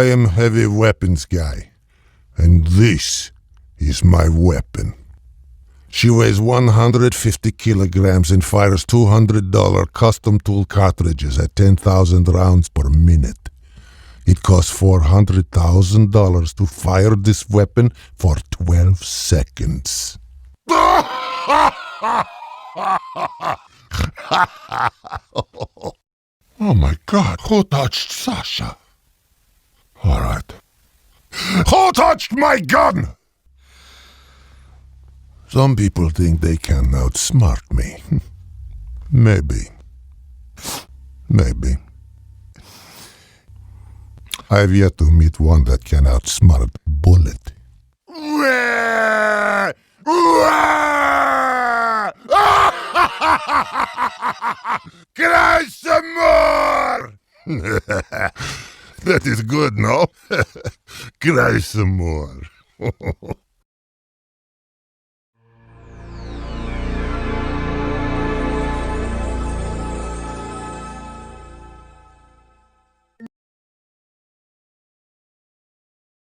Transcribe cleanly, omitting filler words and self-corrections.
I am heavy weapons guy, and this is my weapon. She weighs 150 kilograms and fires $200 custom tool cartridges at 10,000 rounds per minute. It costs $400,000 to fire this weapon for 12 seconds. Oh my God, who touched Sasha? All right. Who touched my gun? Some people think they can outsmart me. Maybe. I have yet to meet one that can outsmart Bullet. Cry some more! That is good, no? Cry some more.